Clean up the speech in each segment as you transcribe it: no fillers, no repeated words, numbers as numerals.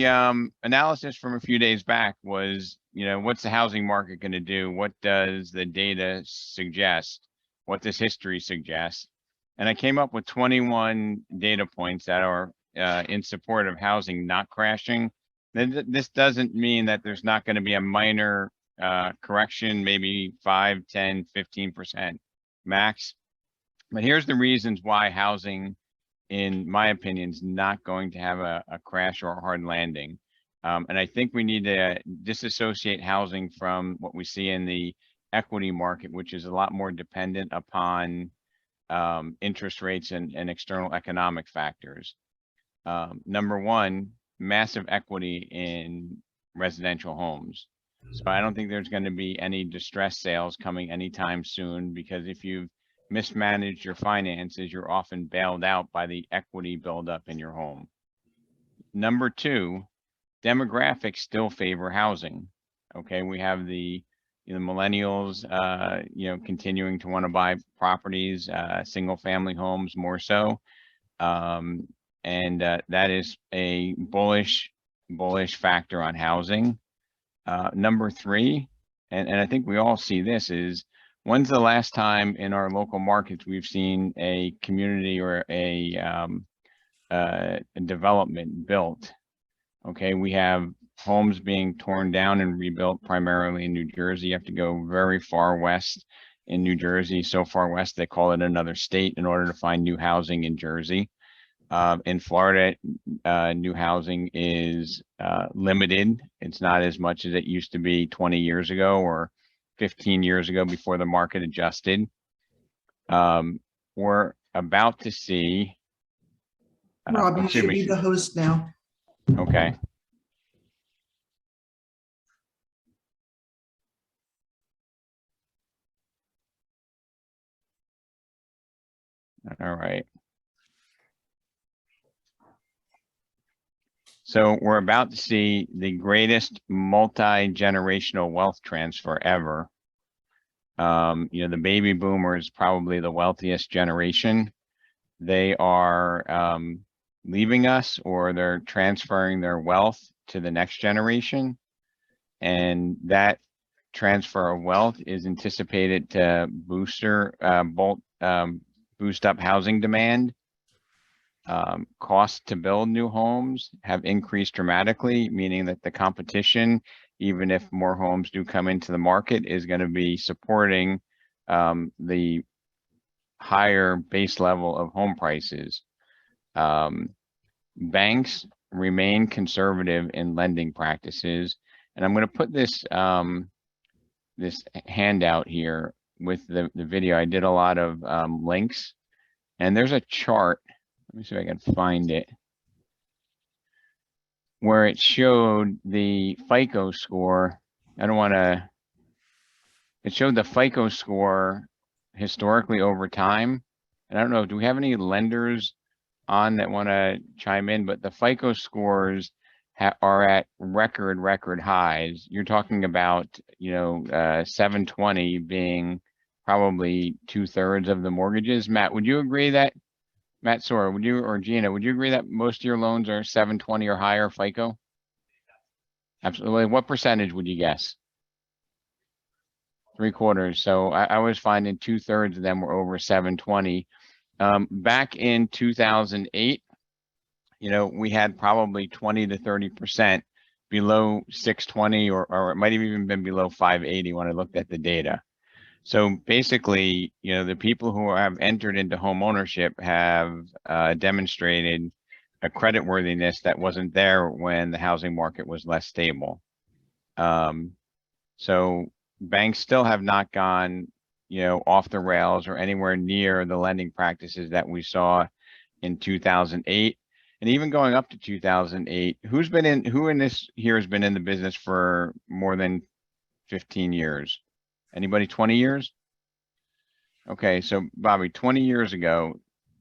the analysis from a few days back was, what's the housing market going to do? What does the data suggest? What does history suggest? And I came up with 21 data points that are in support of housing not crashing. This doesn't mean that there's not going to be a minor correction, maybe 5, 10, 15% max. But here's the reasons why housing, in my opinion, is not going to have a crash or a hard landing. And I think we need to disassociate housing from what we see in the equity market, which is a lot more dependent upon interest rates and external economic factors. Number one, massive equity in residential homes. So I don't think there's going to be any distressed sales coming anytime soon, because if you've mismanaged your finances, you're often bailed out by the equity buildup in your home. Number two, demographics still favor housing. Okay, we have the millennials, continuing to want to buy properties, single family homes more so. And that is a bullish factor on housing. Number three, and I think we all see this, is when's the last time in our local markets we've seen a community or a development built? Okay, we have homes being torn down and rebuilt primarily in New Jersey. You have to go very far west in New Jersey, so far west they call it another state, in order to find new housing in Jersey. In Florida, new housing is limited. It's not as much as it used to be 20 years ago or 15 years ago before the market adjusted. We're about to see. Rob, you should be the host now. Okay. All right. So we're about to see the greatest multi-generational wealth transfer ever. The baby boomers, probably the wealthiest generation. They are leaving us, or they're transferring their wealth to the next generation. And that transfer of wealth is anticipated to boost up housing demand. Costs to build new homes have increased dramatically, meaning that the competition, even if more homes do come into the market, is going to be supporting the higher base level of home prices. Banks remain conservative in lending practices, and I'm going to put this this handout here with the video. I did a lot of links, and there's a chart. Let me see if I can find it, where it showed the FICO score. It showed the FICO score historically over time. And I don't know, do we have any lenders on that want to chime in? But the FICO scores are at record highs. You're talking about, 720 being probably 2/3 of the mortgages. Matt, would you agree that? Matt Sora, or Gina, would you agree that most of your loans are 720 or higher FICO? Absolutely. What percentage would you guess? 3/4. So I was finding 2/3 of them were over 720. Back in 2008, we had probably 20 to 30% below 620, or it might have even been below 580 when I looked at the data. So basically, the people who have entered into home ownership have demonstrated a credit worthiness that wasn't there when the housing market was less stable. So banks still have not gone, off the rails or anywhere near the lending practices that we saw in 2008. And even going up to 2008, who in this here has been in the business for more than 15 years? Anybody 20 years? Okay, so Bobby, 20 years ago,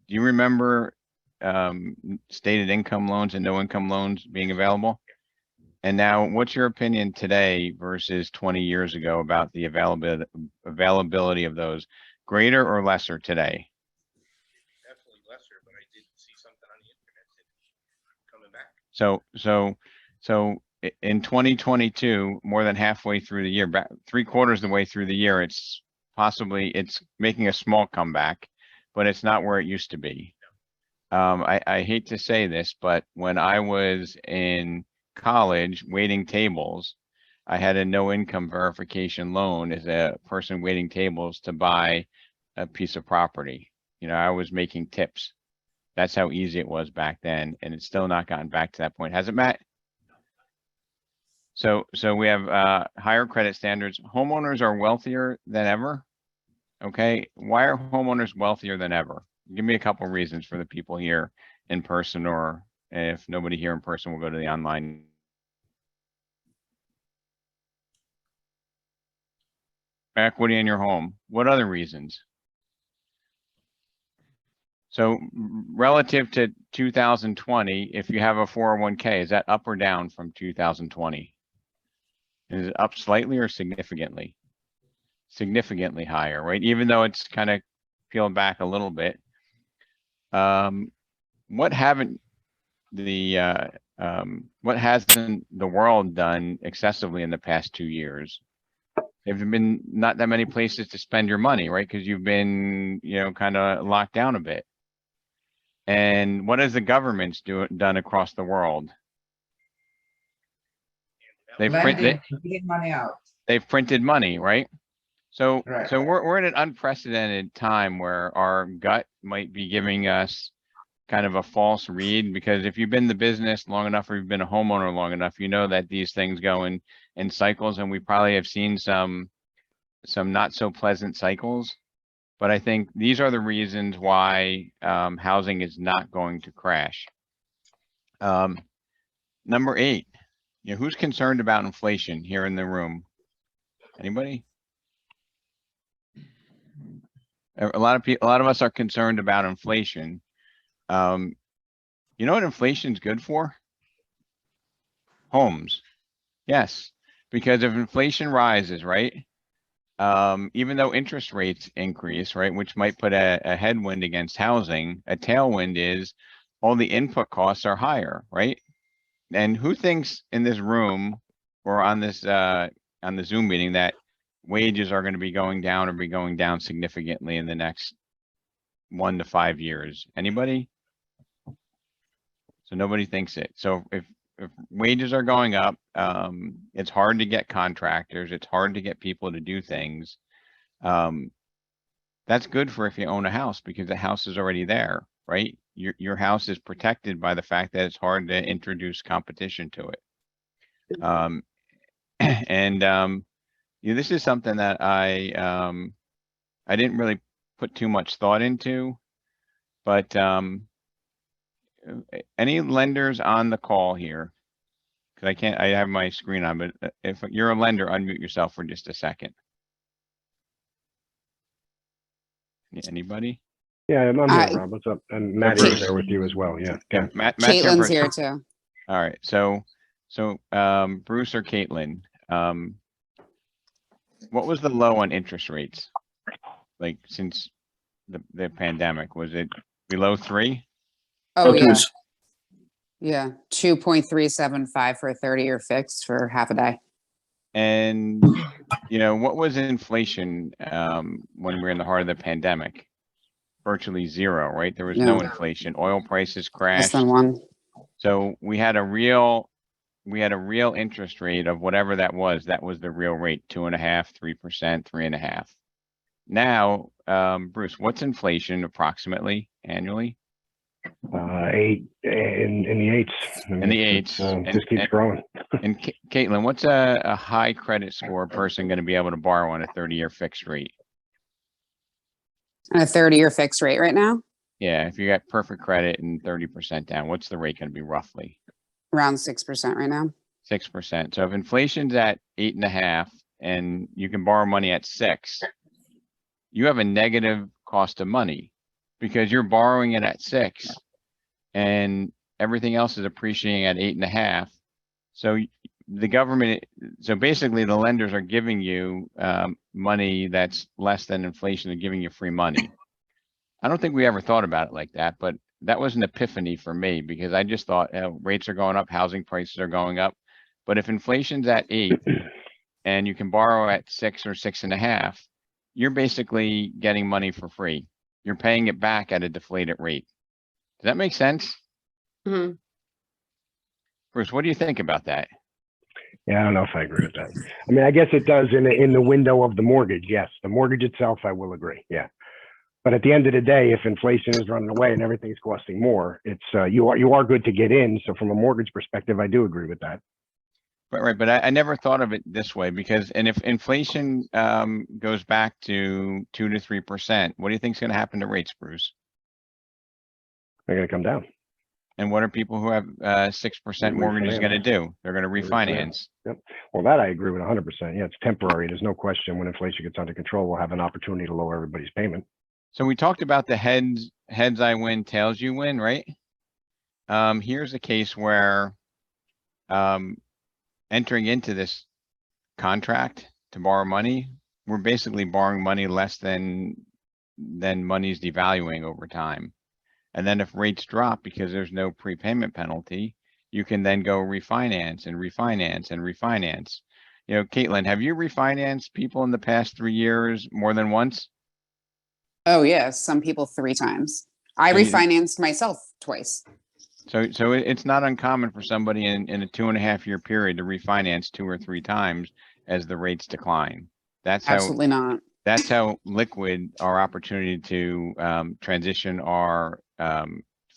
do you remember stated income loans and no income loans being available? And now, what's your opinion today versus 20 years ago about the availability of those? Greater or lesser today? Definitely lesser, but I did see something on the internet that coming back. So So in 2022, more than halfway through the year, back 3/4 of the way through the year, it's making a small comeback, but it's not where it used to be. I hate to say this, but when I was in college waiting tables, I had a no income verification loan as a person waiting tables to buy a piece of property. You know, I was making tips. That's how easy it was back then, and it's still not gotten back to that point. Has it, Matt? So we have higher credit standards. Homeowners are wealthier than ever. Okay, why are homeowners wealthier than ever? Give me a couple reasons for the people here in person, or if nobody here in person, we'll go to the online. Equity in your home. What other reasons? So relative to 2020, if you have a 401k, is that up or down from 2020? Is it up slightly or significantly? Significantly higher, right? Even though it's kind of peeled back a little bit. What hasn't the world done excessively in the past 2 years? There've been not that many places to spend your money, right? Because you've been, you know, kind of locked down a bit. And what has the governments done across the world? They've Lending, getting money out. They've printed money, right? So, Right. so we're in an unprecedented time where our gut might be giving us kind of a false read, because if you've been in the business long enough, or you've been a homeowner long enough, you know that these things go in cycles, and we probably have seen some not so pleasant cycles. But I think these are the reasons why housing is not going to crash. Number 8, you know, who's concerned about inflation here in the room? Anybody? A lot of us are concerned about inflation. You know what inflation's good for? Homes. Yes, because if inflation rises, right? Even though interest rates increase, right, which might put a headwind against housing, a tailwind is all the input costs are higher, right? And who thinks in this room or on this on the Zoom meeting that wages are going to be going down, or be going down significantly in the next 1 to 5 years? Anybody? So nobody thinks it. So if wages are going up, it's hard to get contractors. It's hard to get people to do things. That's good for if you own a house, because the house is already there, right? Your house is protected by the fact that it's hard to introduce competition to it. You know, this is something that I didn't really put too much thought into, but any lenders on the call here? Because I have my screen on, but if you're a lender, unmute yourself for just a second. Anybody? Yeah, I'm here, Rob. What's up? And Matt is there with you as well. Yeah. Yeah, Matt's Caitlin's here too. All right, so Bruce or Caitlin, what was the low on interest rates? Like since the pandemic, was it below 3? Oh, yeah. Yeah, 2.375 for a 30-year fixed for half a day. And you know, what was inflation when we were in the heart of the pandemic? Virtually 0, right? There was no inflation. Oil prices Less crashed. than 1. So we had a real interest rate of whatever that was. That was the real rate, 2.5%, 3%, 3.5%. Now, Bruce, what's inflation approximately annually? 8 in the 8s. In the 8s. Just keeps growing. And Caitlin, what's a high credit score person going to be able to borrow on a 30-year fixed rate? And a 30-year fixed rate right now? Yeah, if you got perfect credit and 30% down, what's the rate going to be roughly? Around 6% right now. 6%. So if inflation's at 8.5 and you can borrow money at 6, you have a negative cost of money because you're borrowing it at 6 and everything else is appreciating at 8.5. So the government, so basically the lenders are giving you money that's less than inflation. They're giving you free money. I don't think we ever thought about it like that, but that was an epiphany for me because I just thought, rates are going up, housing prices are going up. But if inflation's at 8 and you can borrow at 6 or 6.5, you're basically getting money for free. You're paying it back at a deflated rate. Does that make sense? Mhm. Bruce, what do you think about that? Yeah, I don't know if I agree with that. I mean, I guess it does in the window of the mortgage. Yes, the mortgage itself, I will agree. Yeah. But at the end of the day, if inflation is running away and everything's costing more, it's you are good to get in. So from a mortgage perspective, I do agree with that. Right, but I never thought of it this way because, and if inflation goes back to 2 to 3%, what do you think is going to happen to rates, Bruce? They're going to come down. And what are people who have 6% mortgages going to do? They're going to refinance. Yep. Well, that I agree with 100%. Yeah, it's temporary. There's no question when inflation gets under control, we'll have an opportunity to lower everybody's payment. So we talked about the heads I win, tails you win, right? Here's a case where entering into this contract to borrow money, we're basically borrowing money less than money's devaluing over time. And then if rates drop because there's no prepayment penalty, you can then go refinance and refinance and refinance. You know, Caitlin, have you refinanced people in the past 3 years more than once? Oh, yeah, some people 3 times. I So you- refinanced myself twice. So it's not uncommon for somebody in a 2.5 year period to refinance 2 or 3 times as the rates decline. That's Absolutely not. how liquid our opportunity to transition our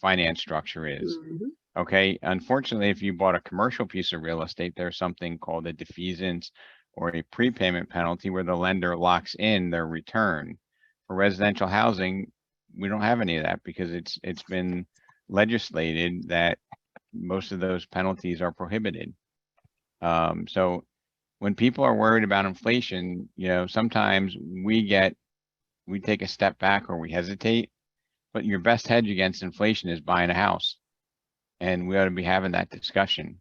finance structure is. Mhm. Okay, unfortunately, if you bought a commercial piece of real estate, there's something called a defeasance or a prepayment penalty where the lender locks in their return. For residential housing, we don't have any of that because it's been legislated that most of those penalties are prohibited. So when people are worried about inflation, you know, sometimes we take a step back or we hesitate, but your best hedge against inflation is buying a house. And we ought to be having that discussion.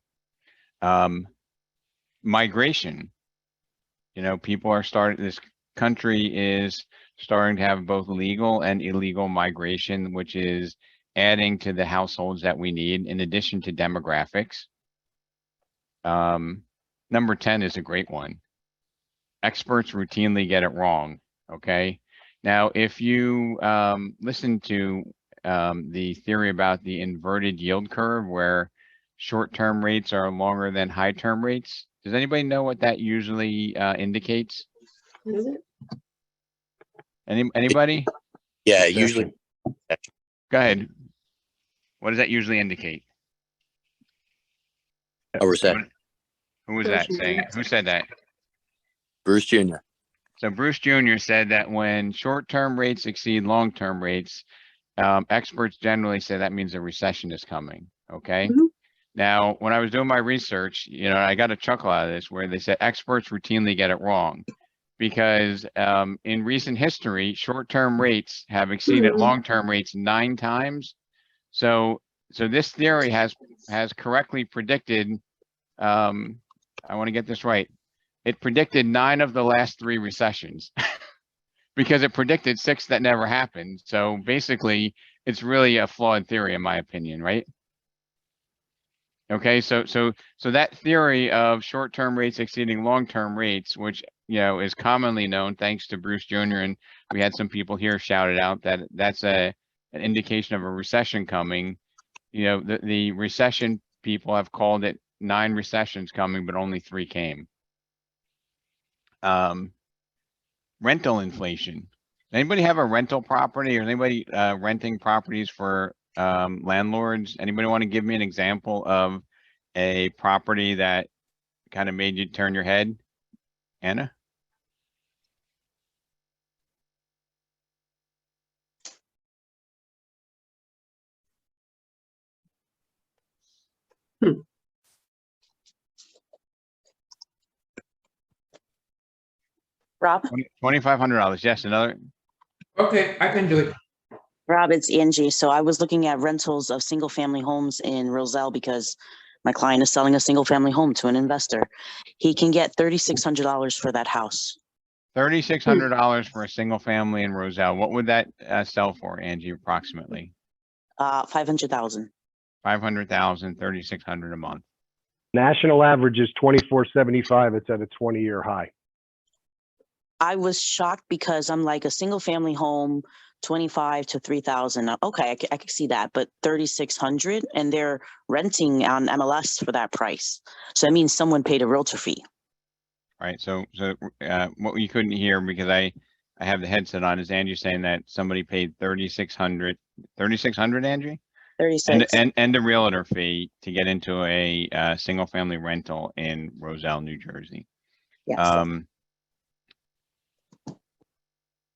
Migration, you know, this country is starting to have both legal and illegal migration, which is adding to the households that we need in addition to demographics. Number 10 is a great one. Experts routinely get it wrong. Okay. Now, if you listen to the theory about the inverted yield curve where short-term rates are longer than high-term rates, does anybody know what that usually indicates? Is it? Anybody? Yeah, usually, Go ahead. What does that usually indicate? a recession. Who was that saying it? Who said that? Bruce Jr. So Bruce Jr. said that when short-term rates exceed long-term rates, experts generally say that means a recession is coming. Okay. Mhm. Now, when I was doing my research, you know, I got a chuckle out of this where they said experts routinely get it wrong because in recent history, short-term rates have exceeded Mhm. long-term rates 9 times. So this theory has correctly predicted. I want to get this right. It predicted 9 of the last 3 recessions because it predicted 6 that never happened. So basically, it's really a flawed theory, in my opinion, right? Okay, so that theory of short-term rates exceeding long-term rates, which, you know, is commonly known thanks to Bruce Jr. and we had some people here shouted out that that's an indication of a recession coming. You know, the recession people have called it 9 recessions coming, but only 3 came. Rental inflation. Anybody have a rental property or anybody renting properties for landlords? Anybody want to give me an example of a property that kind of made you turn your head? Anna? Rob? $2,500. Yes, another. Okay, I can do it. Rob, it's Angie. So I was looking at rentals of single family homes in Roselle because my client is selling a single family home to an investor. He can get $3,600 for that house. $3,600 for a single family in Roselle. What would that sell for, Angie, approximately? 500,000. 500,000, 3,600 a month. National average is 2475. It's at a 20-year high. I was shocked because I'm like a single family home, 25 to 3,000. Okay, I could see that, but 3,600 and they're renting on MLS for that price. So that means someone paid a realtor fee. Right, so what you couldn't hear because I have the headset on is Angie saying that somebody paid 3,600, Angie? 36. And a realtor fee to get into a single family rental in Roselle, New Jersey. Yes.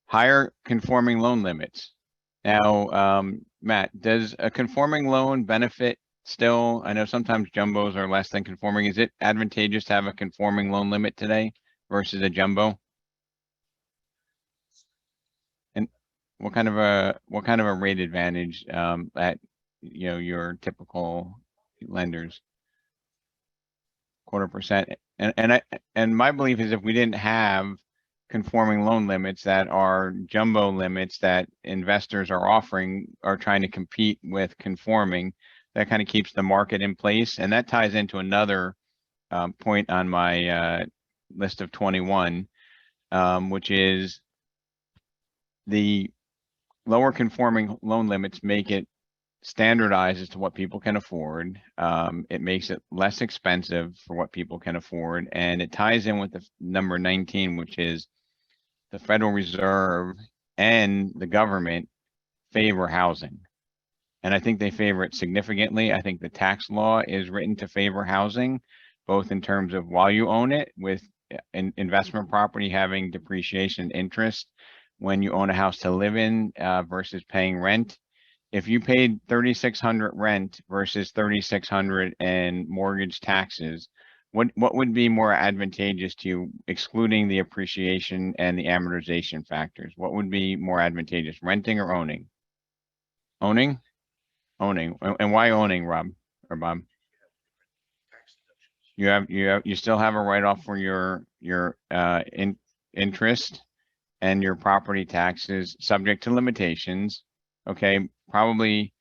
Higher conforming loan limits. Now, Matt, does a conforming loan benefit still? I know sometimes jumbos are less than conforming. Is it advantageous to have a conforming loan limit today versus a jumbo? And what kind of a rate advantage at your typical lenders? 0.25%. And my belief is if we didn't have conforming loan limits that are jumbo limits that investors are offering are trying to compete with conforming, that kind of keeps the market in place. And that ties into another point on my list of 21, which is the lower conforming loan limits make it standardized as to what people can afford. It makes it less expensive for what people can afford. And it ties in with the number 19, which is the Federal Reserve and the government favor housing. And I think they favor it significantly. I think the tax law is written to favor housing, both in terms of while you own it with an investment property having depreciation interest when you own a house to live in versus paying rent. If you paid 3,600 rent versus 3,600 in mortgage taxes, what would be more advantageous to you, excluding the appreciation and the amortization factors? What would be more advantageous, renting or owning? Owning? Owning. And why owning, Rob or Bob? You still have a write-off for your interest and your property taxes subject to limitations. Okay, probably,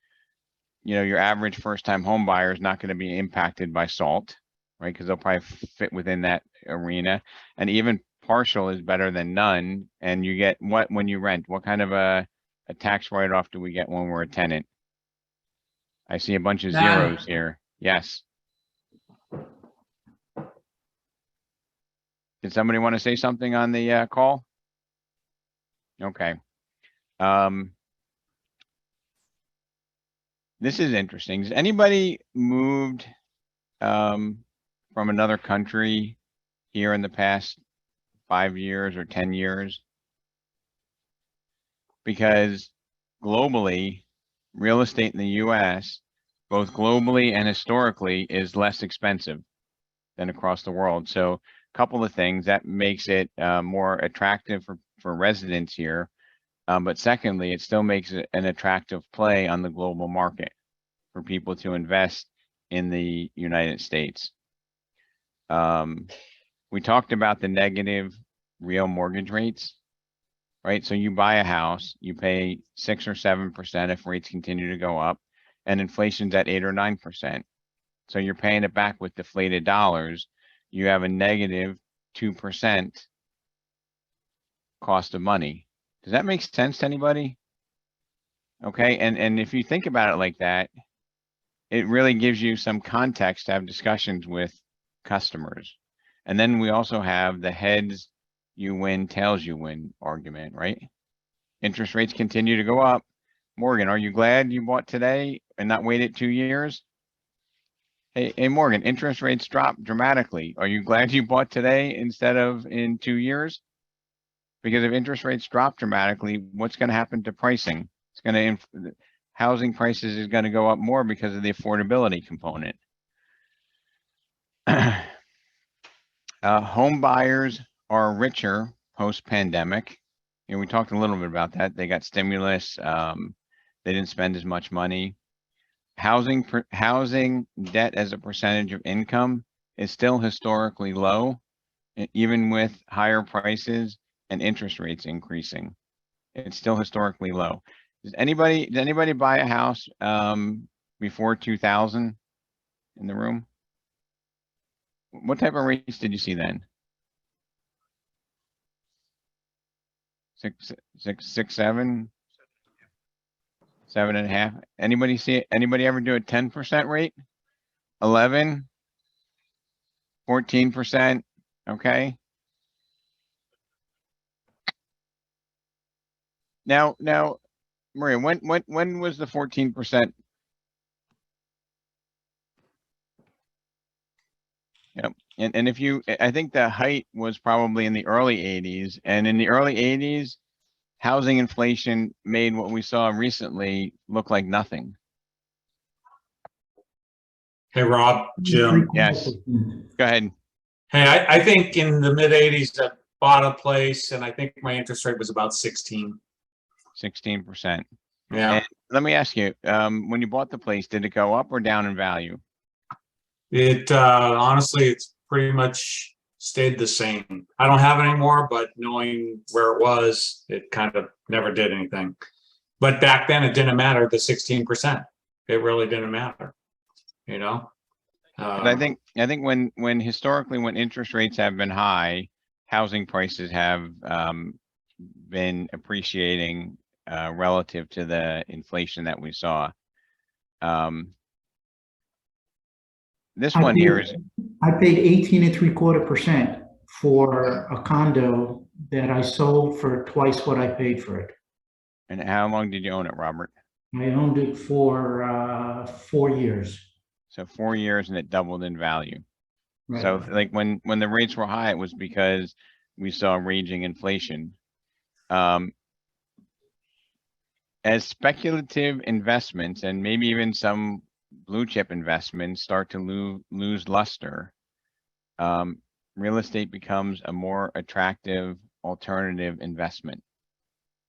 your average first-time home buyer is not going to be impacted by SALT, right? Because they'll probably fit within that arena. And even partial is better than none. And you get what when you rent? What kind of a tax write-off do we get when we're a tenant? I see a bunch of None. zeros here. Yes. Did somebody want to say something on the call? Okay. This is interesting. Has anybody moved from another country here in the past 5 years or 10 years? Because globally, real estate in the US, both globally and historically, is less expensive than across the world. So a couple of things that makes it more attractive for residents here. But secondly, it still makes it an attractive play on the global market for people to invest in the United States. We talked about the negative real mortgage rates, right? So you buy a house, you pay 6 or 7% if rates continue to go up, and inflation's at 8 or 9%. So you're paying it back with deflated dollars. You have a negative 2% cost of money. Does that make sense to anybody? Okay, and if you think about it like that, it really gives you some context to have discussions with customers. And then we also have the heads you win, tails you win argument, right? Interest rates continue to go up. Morgan, are you glad you bought today and not waited 2 years? Hey, Morgan, interest rates dropped dramatically. Are you glad you bought today instead of in 2 years? Because if interest rates drop dramatically, what's going to happen to pricing? It's going to, housing prices is going to go up more because of the affordability component. Home buyers are richer post-pandemic. And we talked a little bit about that. They got stimulus. They didn't spend as much money. Housing debt as a percentage of income is still historically low, even with higher prices and interest rates increasing. It's still historically low. Did anybody buy a house, before 2000 in the room? What type of rates did you see then? 7? 7.5? Anybody see it? Anybody ever do a 10% rate? 11? 14%? Okay. Now, Maria, when was the 14%? Yep. And if you, I think the height was probably in the early 80s, and in the early 80s, housing inflation made what we saw recently look like nothing. Hey, Rob, Jim. Yes. Go ahead. Hey, I think in the mid 80s, I bought a place and I think my interest rate was about 16. 16%. Yeah, And let me ask you, when you bought the place, did it go up or down in value? it honestly, it's pretty much stayed the same. I don't have it anymore, but knowing where it was, it kind of never did anything. But back then, it didn't matter, the 16%. It really didn't matter, you know? 'Cause I think when historically, when interest rates have been high, housing prices have, been appreciating, relative to the inflation that we saw. This one here is, I paid 18.75% for a condo that I sold for twice what I paid for it. and how long did you own it, Robert? I owned it for 4 years. So 4 years and it doubled in value. Right. So like when the rates were high, it was because we saw raging inflation. As speculative investments and maybe even some blue chip investments start to lose luster, real estate becomes a more attractive alternative investment.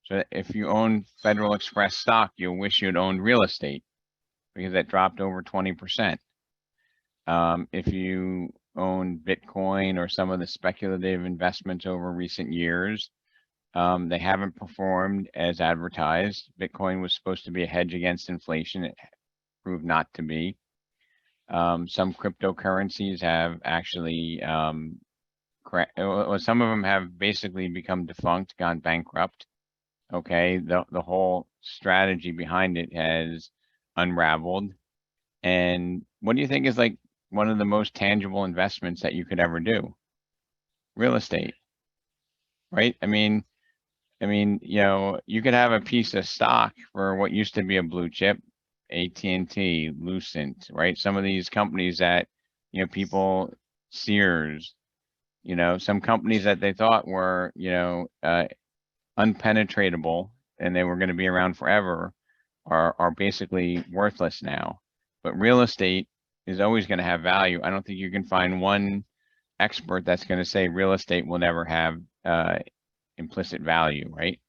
So if you own Federal Express stock, you'll wish you'd owned real estate because that dropped over 20%. If you own Bitcoin or some of the speculative investments over recent years, they haven't performed as advertised. Bitcoin was supposed to be a hedge against inflation. It proved not to be. Some cryptocurrencies have actually, some of them have basically become defunct, gone bankrupt. Okay, the whole strategy behind it has unraveled. And what do you think is like one of the most tangible investments that you could ever do? Real estate, right? I mean, you know, you could have a piece of stock for what used to be a blue chip, AT&T, Lucent, right? Some of these companies that, you know, people, Sears, you know, some companies that they thought were, you know, unpenetratable and they were going to be around forever are basically worthless now. But real estate is always going to have value. I don't think you can find one expert that's going to say real estate will never have implicit value, right?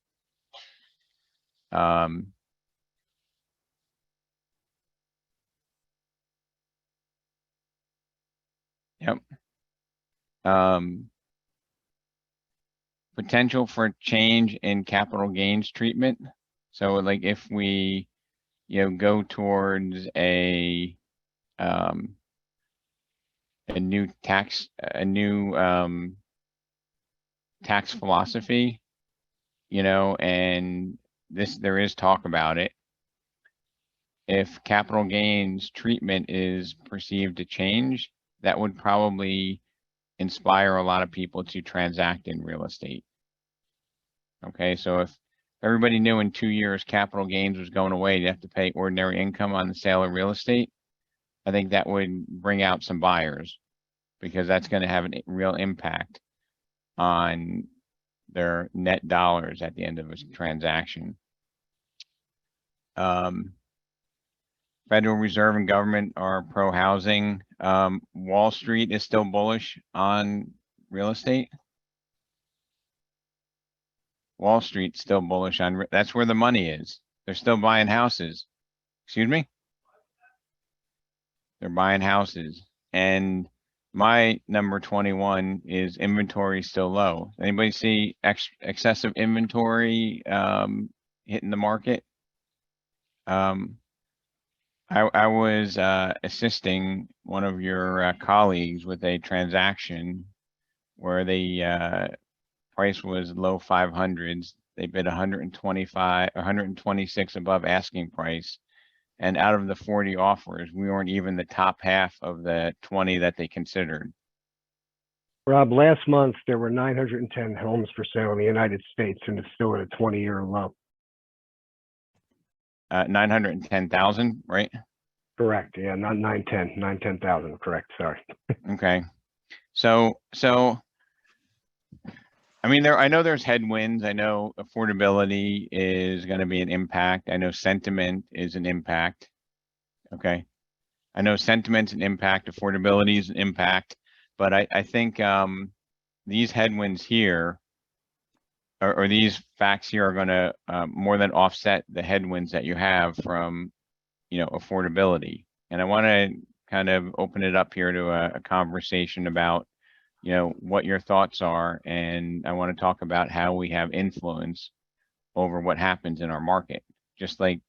Yep. Potential for change in capital gains treatment. So like if we, you know, go towards a new tax philosophy, you know, and there is talk about it. If capital gains treatment is perceived to change, that would probably inspire a lot of people to transact in real estate. Okay, so if everybody knew in 2 years capital gains was going away, you have to pay ordinary income on the sale of real estate, I think that would bring out some buyers because that's going to have a real impact on their net dollars at the end of a transaction. Federal Reserve and government are pro-housing. Wall Street is still bullish on real estate. Wall Street's still bullish on, that's where the money is. They're still buying houses. Excuse me? They're buying houses. And my number 21 is inventory still low. Anybody see excessive inventory hitting the market? I was assisting one of your colleagues with a transaction where the price was low 500s. They bid 125, 126 above asking price. And out of the 40 offers, we weren't even the top half of the 20 that they considered. Rob, last month, there were 910 homes for sale in the United States, and it's still at a 20-year low. 910,000, right? Correct. Yeah, not 910,000. Correct. Sorry. Okay. So, I mean, I know there's headwinds. I know affordability is going to be an impact. I know sentiment is an impact. Okay. I know sentiment's an impact, affordability is an impact, but I think, these headwinds here or these facts here are going to, more than offset the headwinds that you have from, affordability. And I want to kind of open it up here to a conversation about, what your thoughts are. And I want to talk about how we have influence over what happens in our market. Just like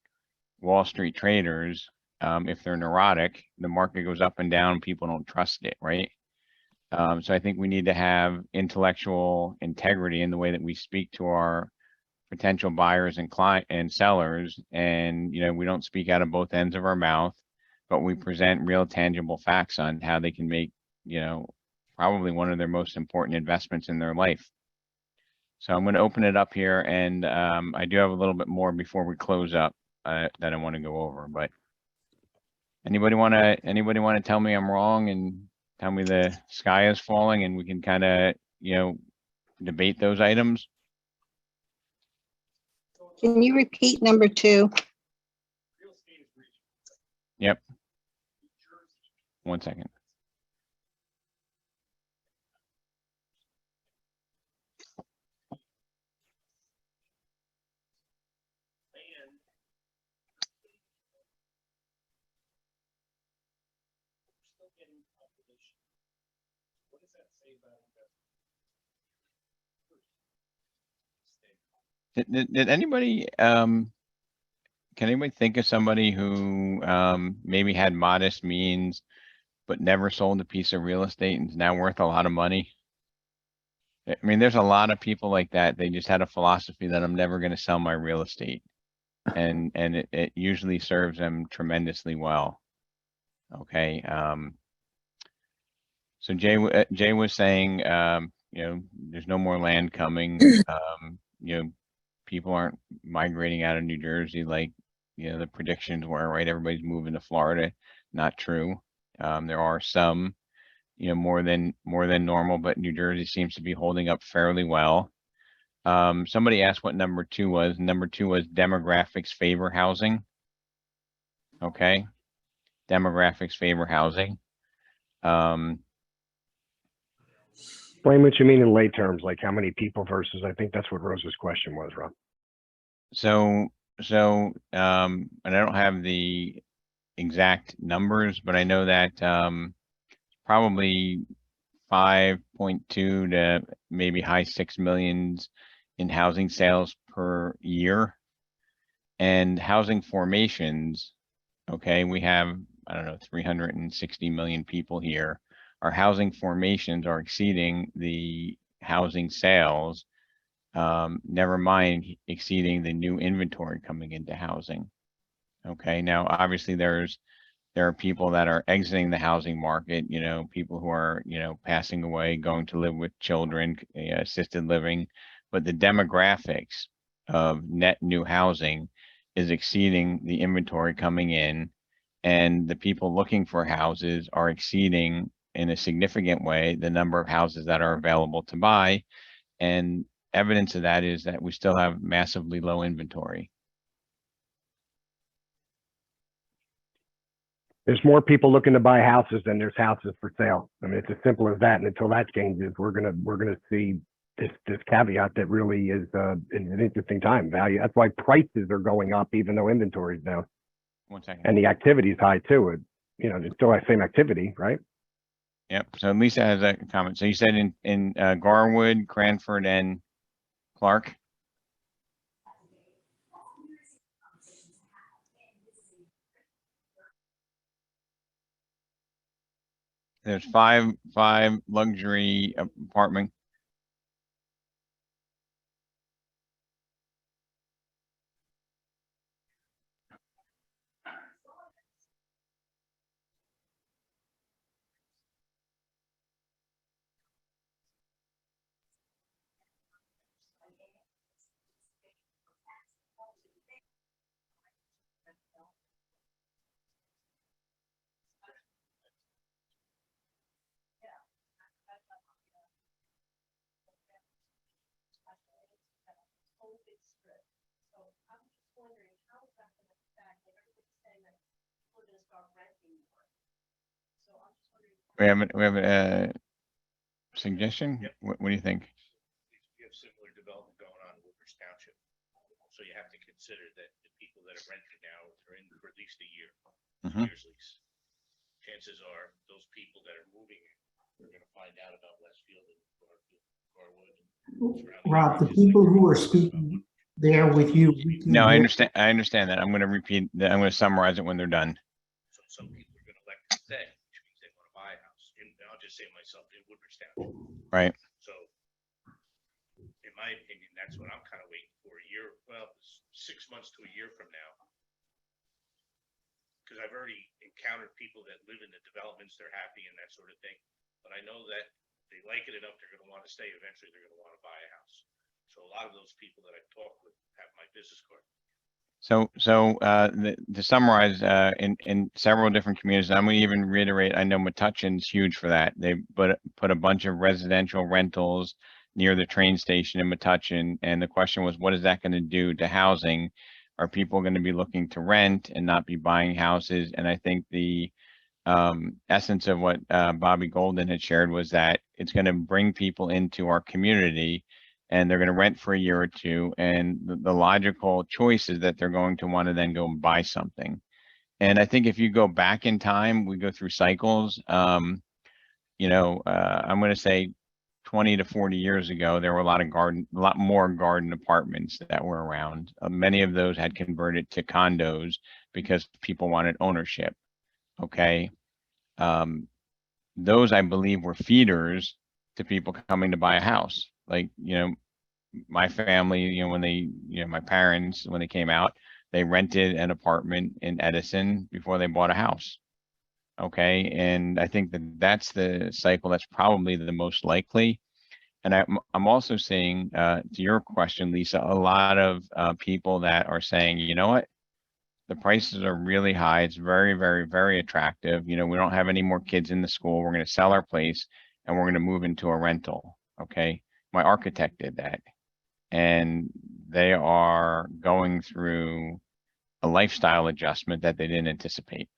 Wall Street traders, if they're neurotic, the market goes up and down, people don't trust it, right? So I think we need to have intellectual integrity in the way that we speak to our potential buyers and client and sellers. And, we don't speak out of both ends of our mouth, but we present real tangible facts on how they can make, probably one of their most important investments in their life. So I'm going to open it up here, and I do have a little bit more before we close up that I want to go over. But anybody want to tell me I'm wrong and tell me the sky is falling, and we can kind of debate those items? Can you repeat number 2? Yep. 1 second. Did anybody, can anybody think of somebody who maybe had modest means, but never sold a piece of real estate and is now worth a lot of money? I mean, there's a lot of people like that. They just had a philosophy that I'm never going to sell my real estate. And it usually serves them tremendously well. Okay. So Jay was saying, there's no more land coming. People aren't migrating out of New Jersey like, the predictions were, right? Everybody's moving to Florida. Not true. There are some, more than normal, but New Jersey seems to be holding up fairly well. Somebody asked what number 2 was. Number 2 was demographics favor housing. Okay. Demographics favor housing. Explain what you mean in lay terms, like how many people versus, I think that's what Rose's question was, Rob. So, and I don't have the exact numbers, but I know that, probably 5.2 to maybe high 6 millions in housing sales per year. And housing formations, okay, we have, I don't know, 360 million people here. Our housing formations are exceeding the housing sales, never mind exceeding the new inventory coming into housing. Okay, now obviously there are people that are exiting the housing market, people who are, passing away, going to live with children, assisted living, but the demographics of net new housing is exceeding the inventory coming in, and the people looking for houses are exceeding in a significant way the number of houses that are available to buy. And evidence of that is that we still have massively low inventory. There's more people looking to buy houses than there's houses for sale. I mean, it's as simple as that. And until that changes, we're gonna see this caveat that really is an interesting time value. That's why prices are going up, even though inventory is down. 1 second. And the activity is high too. It's still that same activity, right? Yep. So Lisa has a comment. So you said in Garwood, Cranford, and Clark. There's five luxury apartment. We have a suggestion? What do you think? You have similar development going on in Woodbridge Township. So you have to consider that the people that are renting now are in for at least a year, Mhm. year's lease. Chances are those people that are moving are gonna find out about Westfield and Garwood. and surrounding Rob, the areas. people who are speaking there with you. we can No, I hear- understand that. I'm gonna repeat that. I'm gonna summarize it when they're done. So some people are gonna elect to stay, which means they wanna buy a house. And I'll just say myself in Woodbridge Township. Right. So in my opinion, that's what I'm kind of waiting for a year, well, 6 months to a year from now. Because I've already encountered people that live in the developments, they're happy and that sort of thing. But I know that they like it enough, they're gonna want to stay. Eventually, they're gonna want to buy a house. So a lot of those people that I talk with have my business card. To summarize, in several different communities, I'm gonna even reiterate, I know Metuchen's huge for that. They put a bunch of residential rentals near the train station in Metuchen, and the question was, what is that gonna do to housing? Are people gonna be looking to rent and not be buying houses? And I think the essence of what Bobby Golden had shared was that it's gonna bring people into our community and they're going to rent for a year or two. And the logical choice is that they're going to want to then go and buy something. And I think if you go back in time, we go through cycles. I'm going to say 20 to 40 years ago, there were a lot more garden apartments that were around. Many of those had converted to condos because people wanted ownership. Okay. Those, I believe, were feeders to people coming to buy a house. Like, my family, my parents, when they came out, they rented an apartment in Edison before they bought a house. Okay. And I think that that's the cycle that's probably the most likely. And I'm also seeing, to your question, Lisa, a lot of people that are saying, you know what? The prices are really high. It's very, very, very attractive. We don't have any more kids in the school. We're going to sell our place and we're going to move into a rental. Okay. My architect did that. And they are going through a lifestyle adjustment that they didn't anticipate.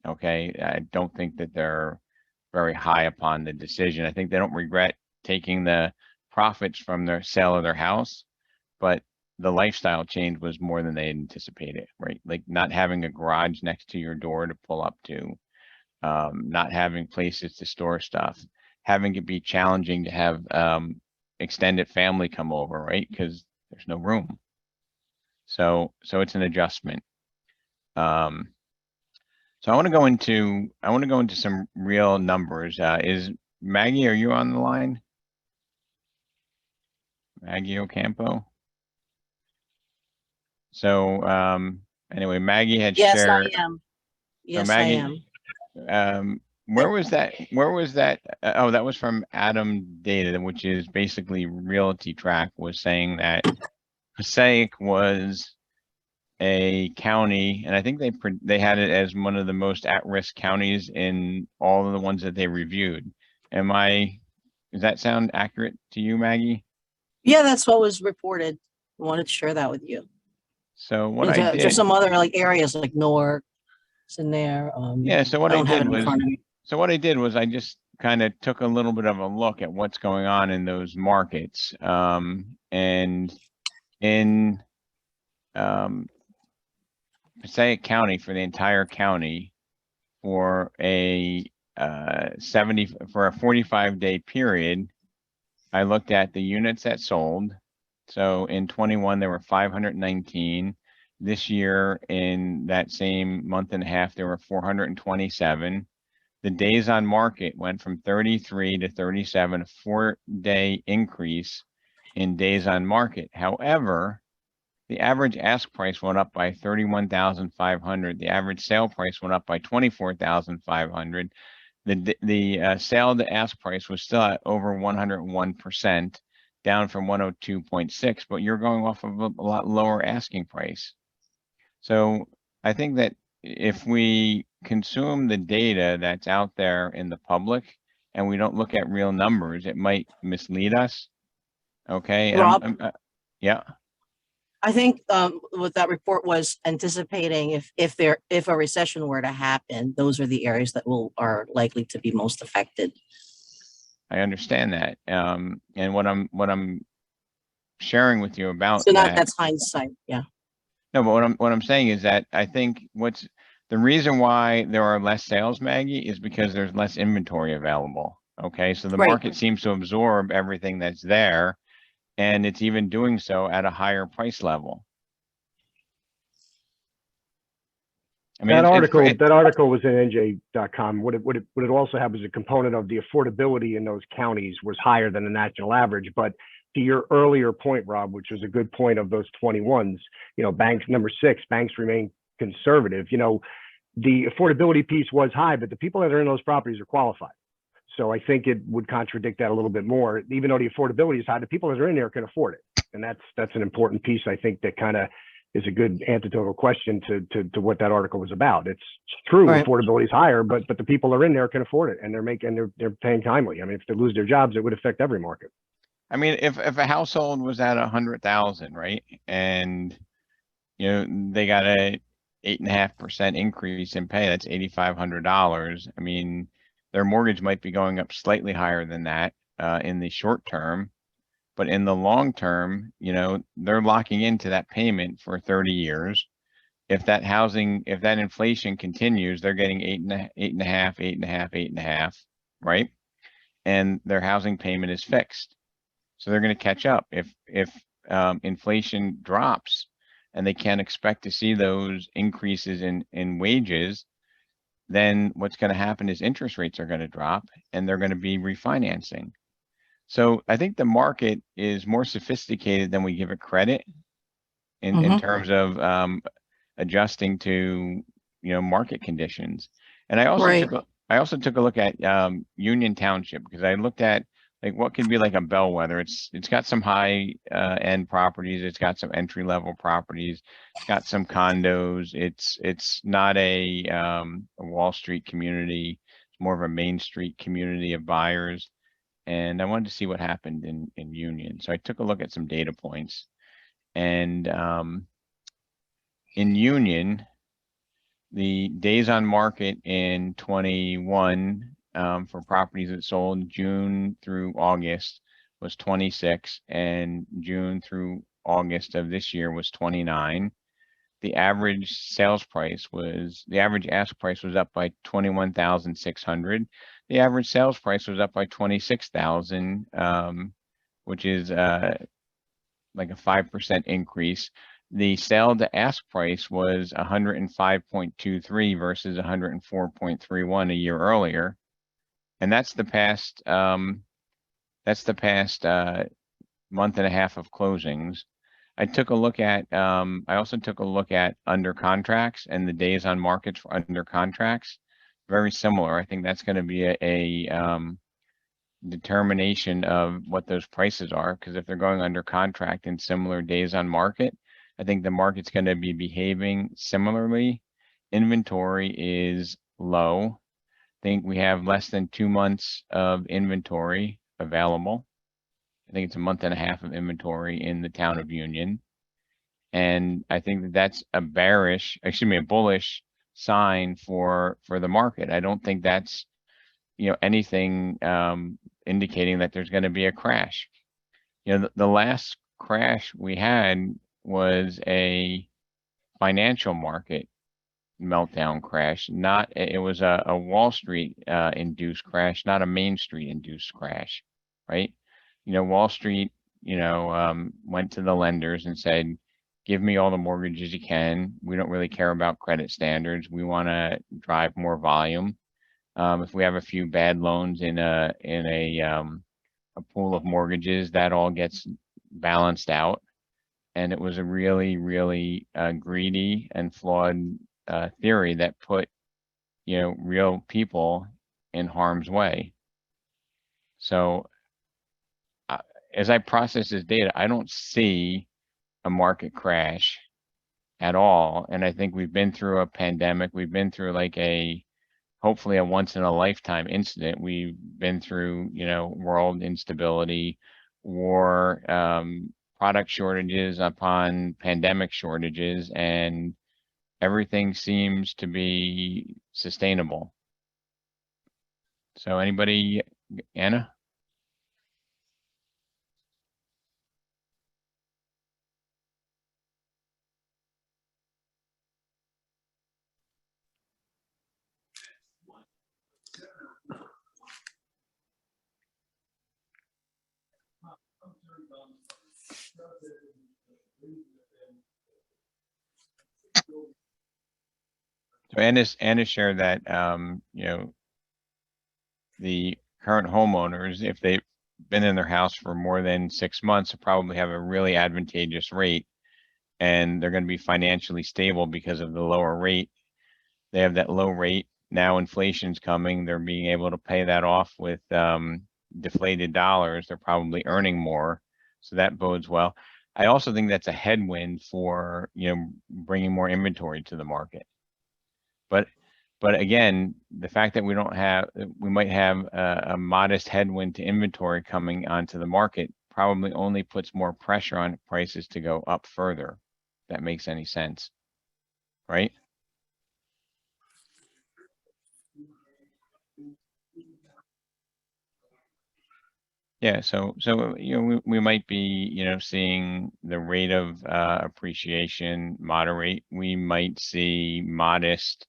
Okay. I don't think that they're very high upon the decision. I think they don't regret taking the profits from their sale of their house, but the lifestyle change was more than they anticipated, right? Like not having a garage next to your door to pull up to, not having places to store stuff, having it be challenging to have extended family come over, right? Because there's no room. So it's an adjustment. So I want to go into some real numbers. Is Maggie, are you on the line? Maggie Ocampo? So anyway, Maggie had Yes, shared. I am. Yes, Maggie, I am. Where was that? Oh, that was from Adam Data, which is basically Realty Track, was saying that Passaic was a county, and I think they had it as one of the most at-risk counties in all of the ones that they reviewed. Does that sound accurate to you, Maggie? Yeah, that's what was reported. I wanted to share that with you. So what I did. There's some other like areas like Newark, it's in there. Yeah, so what I I don't have did it in was, front of me. so what I did was I just kind of took a little bit of a look at what's going on in those markets. And in Passaic County, for the entire county, for a 45-day period, I looked at the units that sold. So in 21, there were 519. This year, in that same month and a half, there were 427. the days on market went from 33 to 37, a 4-day increase in days on market. However, the average ask price went up by 31,500. The average sale price went up by 24,500. The sale to ask price was still at over 101%, down from 102.6, but you're going off of a lot lower asking price. So I think that if we consume the data that's out there in the public and we don't look at real numbers, it might mislead us. Okay. And Rob? Yeah. I think what that report was anticipating, if a recession were to happen, those are the areas that are likely to be most affected. I understand that. And what I'm sharing with you about So that, that's hindsight. Yeah. no, but what I'm saying is that I think what's the reason why there are less sales, Maggie, is because there's less inventory available. Okay, so the Right. market seems to absorb everything that's there, and it's even doing so at a higher price level. I mean, That it's article was in NJ.com. What it also had was a component of the affordability in those counties was higher than the national average. But to your earlier point, Rob, which was a good point of those 21s, banks, number 6, banks remain conservative. The affordability piece was high, but the people that are in those properties are qualified. So I think it would contradict that a little bit more. Even though the affordability is high, the people that are in there can afford it. And that's an important piece, I think, that kind of is a good antidotal question to what that article was about. It's true, Right. affordability is higher, but the people that are in there can afford it, and they're paying timely. I mean, if they lose their jobs, it would affect every market. I mean, if a household was at 100,000, right, and they got a 8.5% increase in pay, that's $8,500. I mean, their mortgage might be going up slightly higher than that in the short term, but in the long term, they're locking into that payment for 30 years. If that inflation continues, they're getting 8.5, right? And their housing payment is fixed. So they're going to catch up. If inflation drops and they can't expect to see those increases in wages, then what's going to happen is interest rates are going to drop and they're going to be refinancing. So I think the market is more sophisticated than we give it credit in terms of adjusting to market conditions. And I also Right. took a look at Union Township, because I looked at like what can be like a bellwether. It's got some high end properties, it's got some entry level properties, it's got some condos. It's not a Wall Street community, it's more of a Main Street community of buyers. And I wanted to see what happened in Union. So I took a look at some data points, and in Union, the days on market in 21 for properties that sold June through August was 26, and June through August of this year was 29. The average ask price was up by 21,600. The average sales price was up by 26,000, which is like a 5% increase. The sale to ask price was 105.23 versus 104.31 a year earlier. And that's the past month and a half of closings. I also took a look at under contracts and the days on market for under contracts. Very similar. I think that's going to be a determination of what those prices are, because if they're going under contract in similar days on market, I think the market's going to be behaving similarly. Inventory is low. I think we have less than 2 months of inventory available. I think it's a month and a half of inventory in the town of Union. And I think that that's a bullish sign for the market. I don't think that's, anything indicating that there's going to be a crash. The last crash we had was a financial market meltdown crash. It was a Wall Street induced crash, not a Main Street induced crash, right? Wall Street, went to the lenders and said, give me all the mortgages you can. We don't really care about credit standards. We want to drive more volume. If we have a few bad loans in a pool of mortgages, that all gets balanced out. And it was a really, really greedy and flawed theory that put, real people in harm's way. So as I process this data, I don't see a market crash at all. And I think we've been through a pandemic. We've been through like hopefully a once in a lifetime incident. We've been through, world instability, war, product shortages upon pandemic shortages, and everything seems to be sustainable. So anybody, Anna? So Anna shared that, the current homeowners, if they've been in their house for more than 6 months, probably have a really advantageous rate, and they're going to be financially stable because of the lower rate. They have that low rate. Now inflation's coming. They're being able to pay that off with deflated dollars. They're probably earning more. So that bodes well. I also think that's a headwind for, bringing more inventory to the market. But again, the fact that we might have a modest headwind to inventory coming onto the market probably only puts more pressure on prices to go up further. If that makes any sense, right? Yeah, so we might be, seeing the rate of appreciation moderate. We might see modest,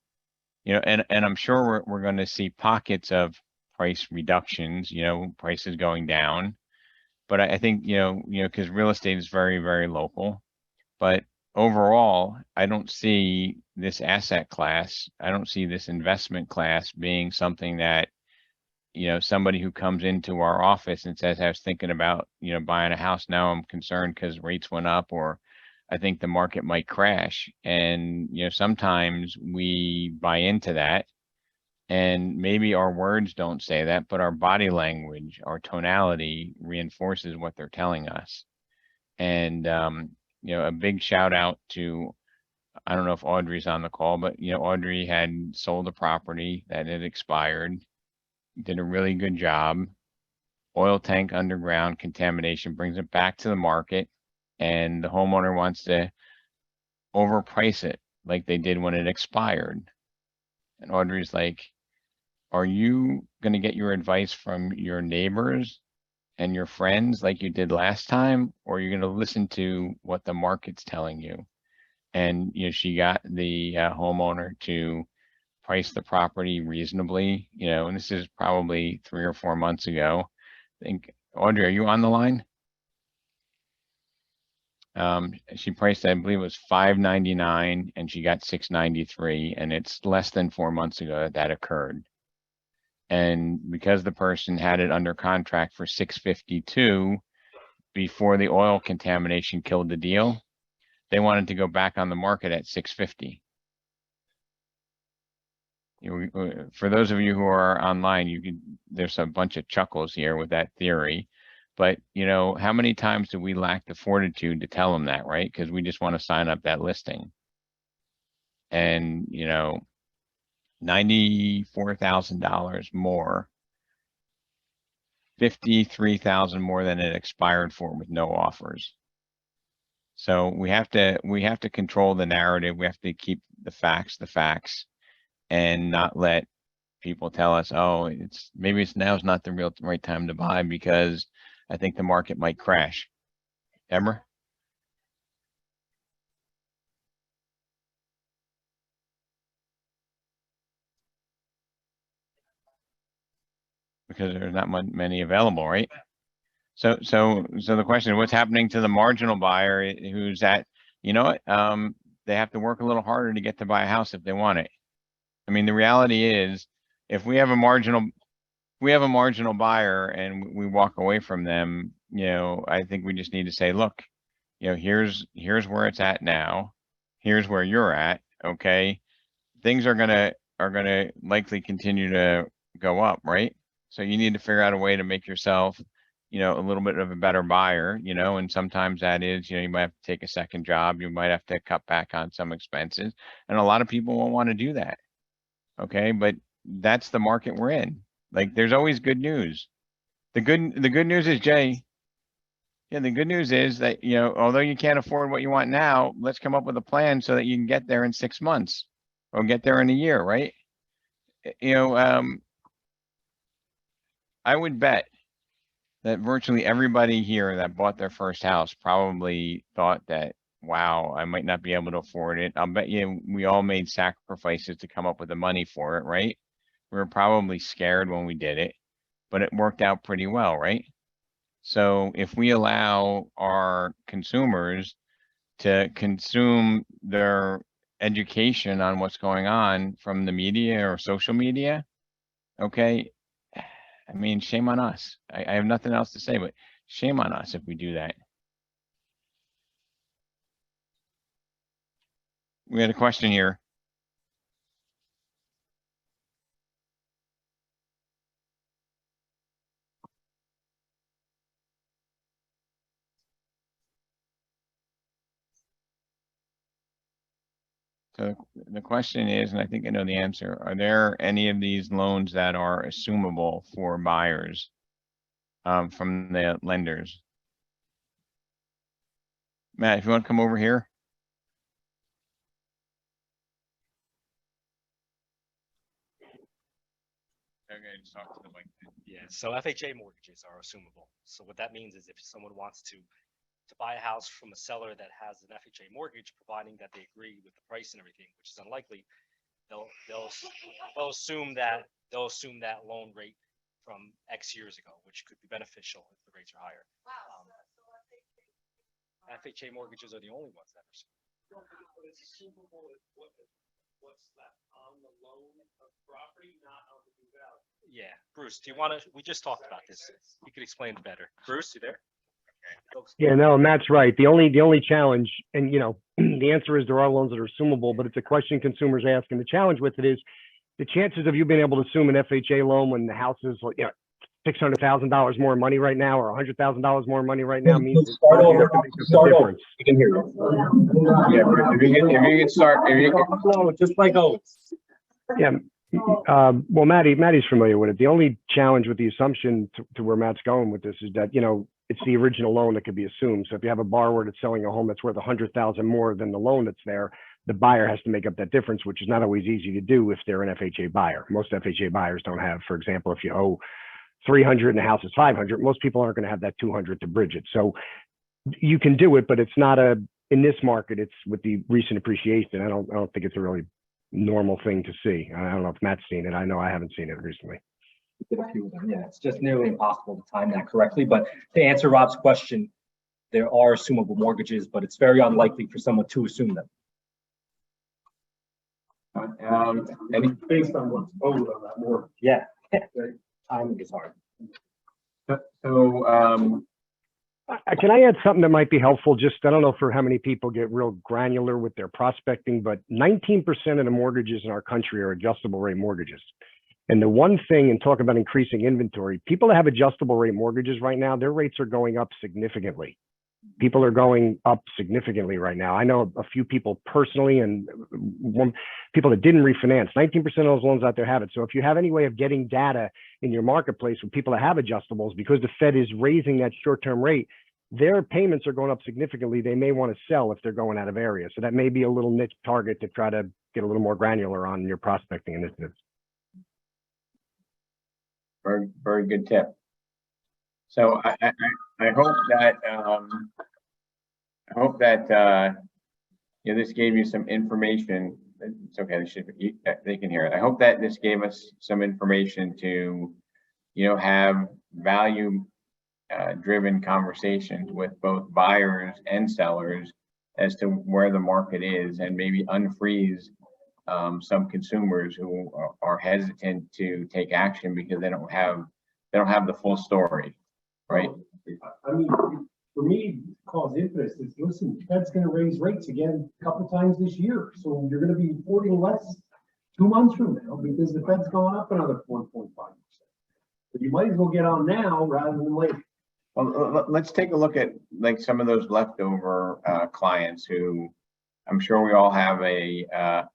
and I'm sure we're going to see pockets of price reductions, prices going down. But I think, because real estate is very, very local. But overall, I don't see this asset class, I don't see this investment class being something that, somebody who comes into our office and says, I was thinking about, buying a house. Now I'm concerned because rates went up, or I think the market might crash. And, sometimes we buy into that, and maybe our words don't say that, but our body language, our tonality reinforces what they're telling us. And, a big shout out to, I don't know if Audrey's on the call, but, Audrey had sold a property that had expired, did a really good job. Oil tank underground contamination, brings it back to the market, and the homeowner wants to overprice it like they did when it expired. And Audrey's like, are you going to get your advice from your neighbors and your friends like you did last time, or are you going to listen to what the market's telling you? And, she got the homeowner to price the property reasonably, and this is probably 3 or 4 months ago. I think, Audrey, are you on the line? She priced, I believe it was $599, and she got $693, and it's less than 4 months ago that occurred. And because the person had it under contract for $652 before the oil contamination killed the deal, they wanted to go back on the market at $650. For those of you who are online, there's a bunch of chuckles here with that theory, but how many times do we lack the fortitude to tell them that, right? Because we just want to sign up that listing. And, $94,000 more, $53,000 more than it expired for with no offers. So we have to control the narrative. We have to keep the facts, and not let people tell us, oh, now's not the right time to buy because I think the market might crash. Emma? Because there's not many available, right? So the question is, what's happening to the marginal buyer who's at, they have to work a little harder to get to buy a house if they want it. I mean, the reality is, if we have a marginal, we have a marginal buyer and we walk away from them, you know, I think we just need to say, look, you know, here's where it's at now. Here's where you're at, okay? Things are gonna likely continue to go up, right? So you need to figure out a way to make yourself, you know, a little bit of a better buyer, you know, and sometimes that is, you know, you might have to take a second job, you might have to cut back on some expenses, and a lot of people won't want to do that. Okay, but that's the market we're in. Like, there's always good news. The good news is, Jay, yeah, the good news is that, you know, although you can't afford what you want now, let's come up with a plan so that you can get there in 6 months or get there in a year, right? You know, I would bet that virtually everybody here that bought their first house probably thought that, wow, I might not be able to afford it. I'll bet you we all made sacrifices to come up with the money for it, right? We were probably scared when we did it, but it worked out pretty well, right? So if we allow our consumers to consume their education on what's going on from the media or social media, okay, I mean, shame on us. I have nothing else to say, but shame on us if we do that. We had a question here. So the question is, and I think I know the answer, are there any of these loans that are assumable for buyers from the lenders? Matt, if you want to come over here. Okay, just talk to the mic. Yeah, so FHA mortgages are assumable. So what that means is if someone wants to buy a house from a seller that has an FHA mortgage, providing that they agree with the price and everything, which is unlikely, they'll assume that loan rate from X years ago, which could be beneficial if the rates are higher. FHA mortgages are the only ones that are assumable. What's left on the loan of property, not on the new value. Yeah, Bruce, do you want to? We just talked about this. You could explain it better. Bruce, you there? Yeah, no, Matt's right. The only challenge, and you know, the answer is there are loans that are assumable, but it's a question consumers ask, and the challenge with it is the chances of you being able to assume an FHA loan when the house is, you know, $600,000 more money right now or $100,000 more money right now means start over. Start over. difference. You can hear you. Yeah, if you can start, Just like always. Yeah. Well, Maddie's familiar with it. The only challenge with the assumption to where Matt's going with this is that, you know, it's the original loan that could be assumed. So if you have a borrower that's selling a home that's worth $100,000 more than the loan that's there, the buyer has to make up that difference, which is not always easy to do if they're an FHA buyer. Most FHA buyers don't have, for example, if you owe 300 and the house is 500, most people aren't going to have that 200 to bridge it. So you can do it, but it's not in this market, it's with the recent appreciation. I don't think it's a really normal thing to see. I don't know if Matt's seen it. I know I haven't seen it recently. Did a few of them. Yeah, it's just nearly impossible to time that correctly. But to answer Rob's question, there are assumable mortgages, but it's very unlikely for someone to assume them. And based on what's owed on that mortgage. Yeah, timing is hard. So, can I add something that might be helpful? Just, I don't know for how many people get real granular with their prospecting, but 19% of the mortgages in our country are adjustable rate mortgages. And the one thing, and talk about increasing inventory, people that have adjustable rate mortgages right now, their rates are going up significantly. People are going up significantly right now. I know a few people personally and people that didn't refinance. 19% of those loans out there have it. So if you have any way of getting data in your marketplace with people that have adjustables, because the Fed is raising that short-term rate, their payments are going up significantly. They may want to sell if they're going out of area. So that may be a little niche target to try to get a little more granular on your prospecting initiatives. Very, very good tip. So I hope that you know, this gave you some information. It's okay. They can hear it. I hope that this gave us some information to, you know, have value driven conversations with both buyers and sellers as to where the market is, and maybe unfreeze some consumers who are hesitant to take action because they don't have the full story, right? I mean, for me, cause interest is, listen, the Fed's gonna raise rates again a couple times this year, so you're gonna be reporting less 2 months from now because the Fed's going up another 1.5%. But you might as well get on now rather than later. Well, let's take a look at like some of those leftover clients who I'm sure we all have a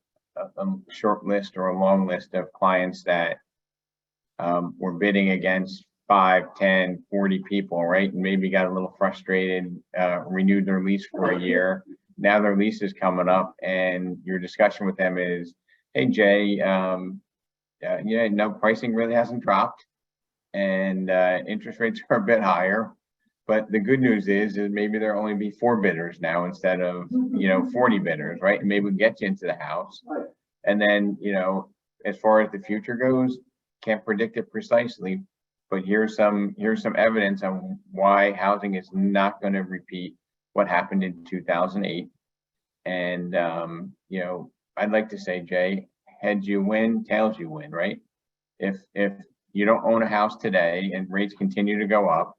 short list or a long list of clients that were bidding against 5, 10, 40 people, right? And maybe got a little frustrated, renewed their lease for a year. Now their lease is coming up and your discussion with them is, hey, Jay, yeah, no, pricing really hasn't dropped and interest rates are a bit higher. But the good news is maybe there'll only be 4 bidders now instead of, 40 bidders, right? And maybe we'll get you into the house. And then, as far as the future goes, can't predict it precisely, but here's some evidence on why housing is not going to repeat what happened in 2008. And, I'd like to say, Jay, heads you win, tails you win, right? If you don't own a house today and rates continue to go up,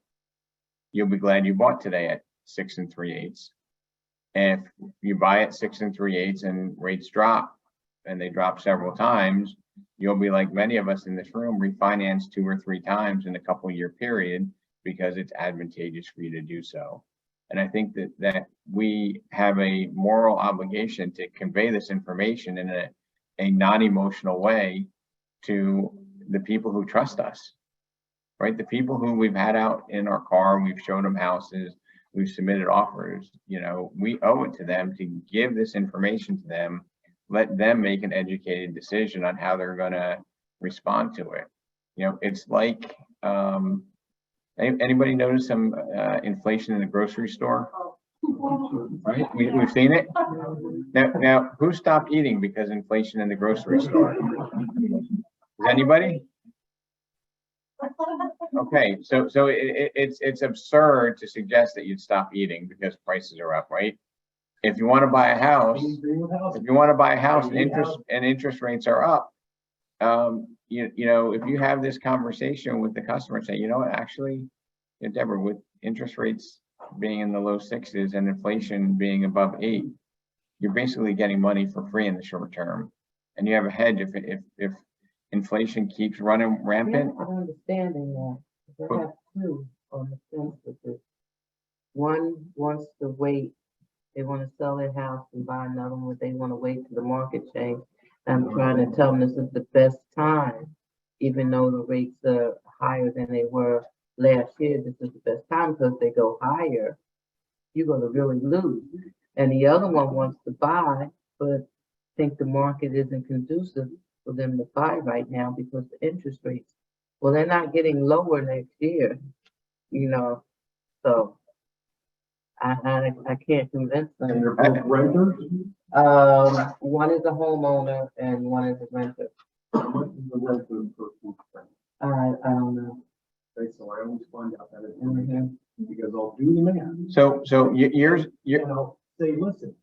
you'll be glad you bought today at 6 3/8. And if you buy at 6 3/8 and rates drop, and they drop several times, you'll be like many of us in this room, refinance 2 or 3 times in a couple-year period because it's advantageous for you to do so. And I think that we have a moral obligation to convey this information in a non-emotional way to the people who trust us, right? The people who we've had out in our car, we've shown them houses, we've submitted offers, we owe it to them to give this information to them, let them make an educated decision on how they're going to respond to it. It's like, anybody notice some inflation in the grocery store? Right, we've seen it. Now, who stopped eating because inflation in the grocery store? Is anybody? Okay, so it's absurd to suggest that you'd stop eating because prices are up, right? If you want to buy a house, and interest rates are up, if you have this conversation with the customer and say, actually, Deborah, with interest rates being in the low 6s and inflation being above 8, you're basically getting money for free in the short term, and you have a hedge if inflation keeps running rampant. I'm understanding that. They have 2 on the fence with this. One wants to wait. They want to sell their house and buy another one, but they want to wait till the market change. I'm trying to tell them this is the best time, even though the rates are higher than they were last year. This is the best time because they go higher, you're going to really lose. And the other one wants to buy, but think the market isn't conducive for them to buy right now because the interest rates, well, they're not getting lower next year, so I can't convince them. And they're both renters? One is a homeowner and one is a renter. How much is the renter per foot? I don't know. Okay, so I always find out that information because I'll do the math. So Say, listen,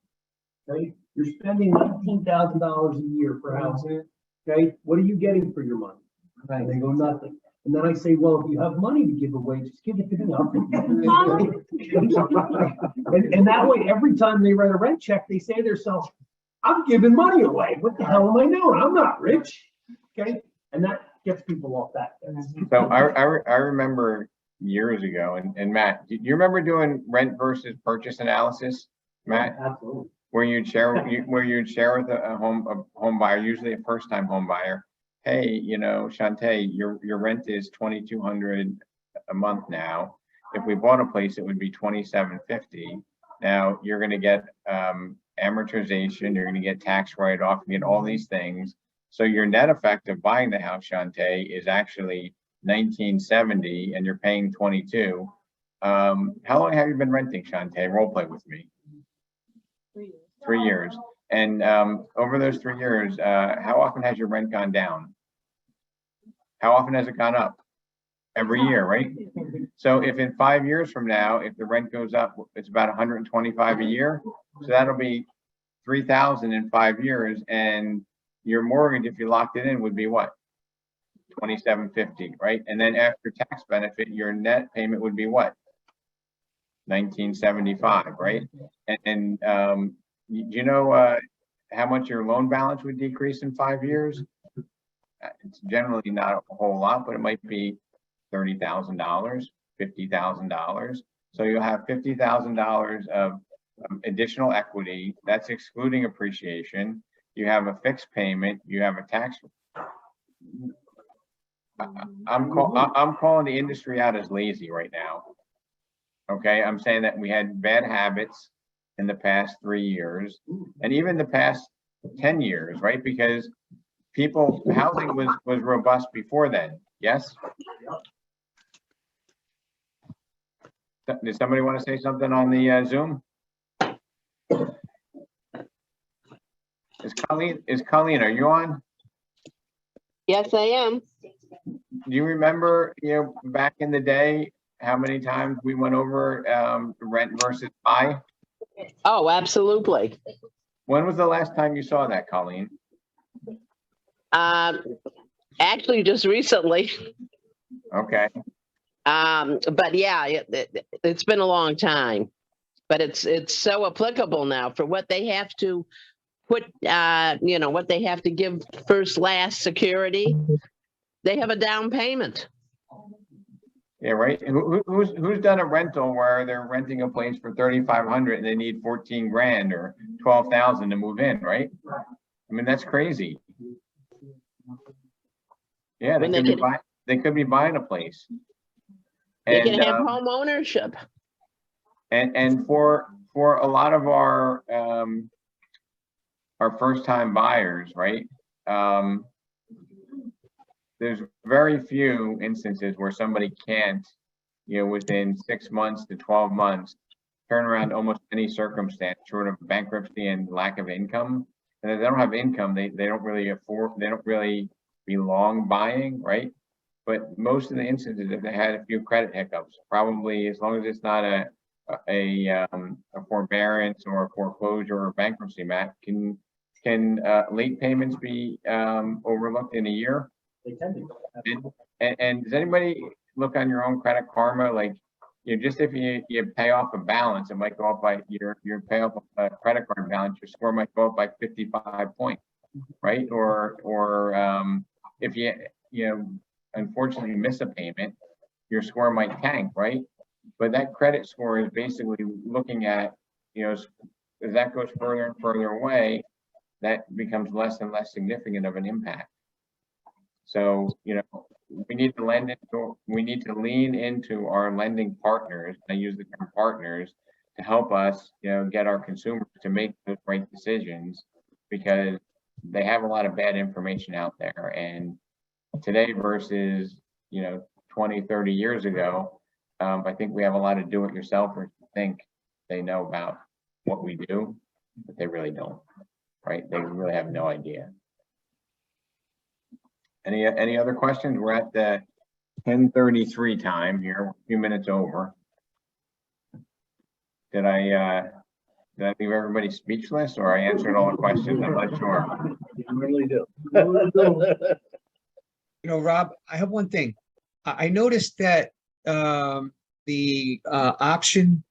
okay, you're spending $19,000 a year for housing. Okay, what are you getting for your money? Right. And they go, nothing. And then I say, well, if you have money to give away, just give it to me. And that way, every time they write a rent check, they say to themselves, I'm giving money away. What the hell am I doing? I'm not rich. Okay, and that gets people off that fence. So I remember years ago, and Matt, do you remember doing rent versus purchase analysis, Matt? Absolutely. Where you'd share with a home buyer, usually a first time home buyer, hey, Shantae, your rent is $2,200 a month now. If we bought a place, it would be $2,750. Now you're going to get amortization, you're going to get tax write-off, you get all these things. So your net effect of buying the house, Shantae, is actually $1,970, and you're paying $22. How long have you been renting, Shantae? Role play with me. 3 years. And over those 3 years, how often has your rent gone down? How often has it gone up? Every year, right? So if in 5 years from now, if the rent goes up, it's about $125 a year. So that'll be $3,000 in 5 years. And your mortgage, if you locked it in, would be what? 2750, right? And then after tax benefit, your net payment would be what? 1975, right? And you know how much your loan balance would decrease in 5 years? It's generally not a whole lot, but it might be $30,000, $50,000. So you'll have $50,000 of additional equity. That's excluding appreciation. You have a fixed payment. You have a tax. I'm calling the industry out as lazy right now. Okay, I'm saying that we had bad habits in the past 3 years and even the past 10 years, right? Because housing was robust before then. Yes. Did somebody want to say something on the Zoom? Is Colleen, are you on? Yes, I am. Do you remember, back in the day, how many times we went over rent versus buy? Oh, absolutely. When was the last time you saw that, Colleen? Actually, just recently. Okay. But yeah, it's been a long time. But it's so applicable now for what they have to put, what they have to give first, last security. They have a down payment. Yeah, right. Who's done a rental where they're renting a place for 3,500 and they need 14 grand or 12,000 to move in, right? I mean, that's crazy. Yeah, they could be buying a place. They can have home ownership. And for a lot of our first time buyers, right? There's very few instances where somebody can't, within 6 months to 12 months, turn around almost any circumstance short of bankruptcy and lack of income. And if they don't have income, they don't really belong buying, right? But most of the instances, if they had a few credit hiccups, probably as long as it's not a forbearance or a foreclosure or bankruptcy, Matt, can late payments be overlooked in a year? They can be. And does anybody look on your own Credit Karma, like, just if you pay off a balance, it might go up by your pay off a credit card balance, your score might go up by 55 points, right? Or if you unfortunately miss a payment, your score might tank, right? But that credit score is basically looking at, as that goes further and further away, that becomes less and less significant of an impact. So, we need to lean into our lending partners. I use the term partners to help us, get our consumers to make the right decisions, because they have a lot of bad information out there. And today versus, 20, 30 years ago, I think we have a lot of do-it-yourselfers who think they know about what we do, but they really don't, right? They really have no idea. Any other questions? We're at the 10:33 time here, a few minutes over. Did I leave everybody speechless, or I answered all the questions? I'm not sure. You really do. Rob, I have one thing. I noticed that the option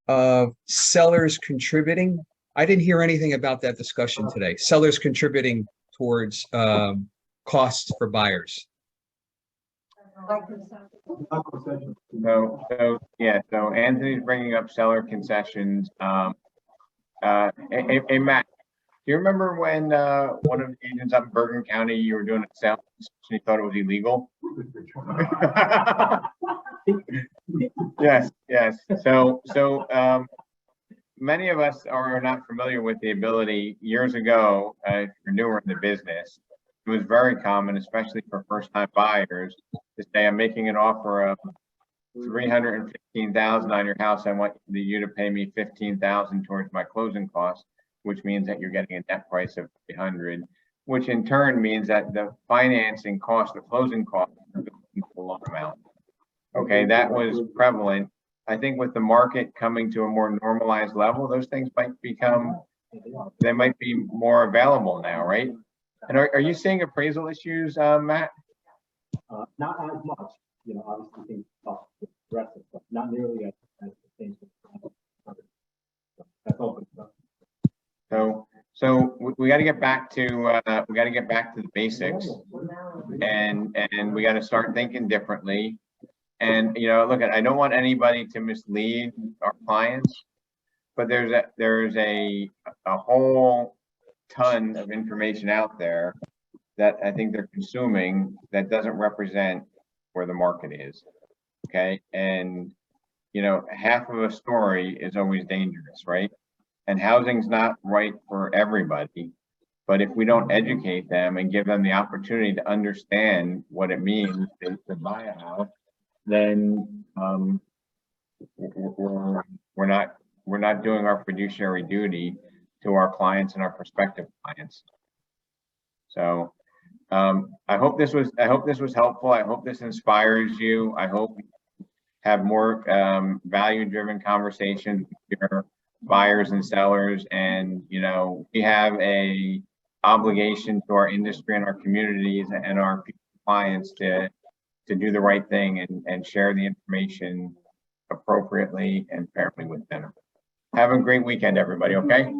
of sellers contributing, I didn't hear anything about that discussion today. Sellers contributing towards costs for buyers. So Anthony's bringing up seller concessions. Hey, Matt, do you remember when one of the agents up in Bergen County, you were doing a sale and you thought it was illegal? Yes. So many of us are not familiar with the ability. Years ago, if you're newer in the business, it was very common, especially for first-time buyers, to say, I'm making an offer of $315,000 on your house. I want you to pay me $15,000 towards my closing costs, which means that you're getting a net price of $300,000, which in turn means that the financing cost, the closing cost, is a low amount. Okay, that was prevalent. I think with the market coming to a more normalized level, those things might be more available now, right? And are you seeing appraisal issues, Matt? Not as much, you know, obviously things are aggressive, but not nearly as the same. That's all good stuff. So we got to get back to the basics, and we got to start thinking differently. And you know, look, I don't want anybody to mislead our clients, but there's a whole ton of information out there that I think they're consuming that doesn't represent where the market is. Okay, and you know, half of a story is always dangerous, right? And housing's not right for everybody, but if we don't educate them and give them the opportunity to understand what it means to buy a house, then we're not doing our fiduciary duty to our clients and our prospective clients. So I hope this was helpful. I hope this inspires you. I hope you have more value-driven conversations with your buyers and sellers. And you know, we have a obligation to our industry and our communities and our clients to do the right thing and share the information appropriately and fairly with them. Have a great weekend, everybody. Okay.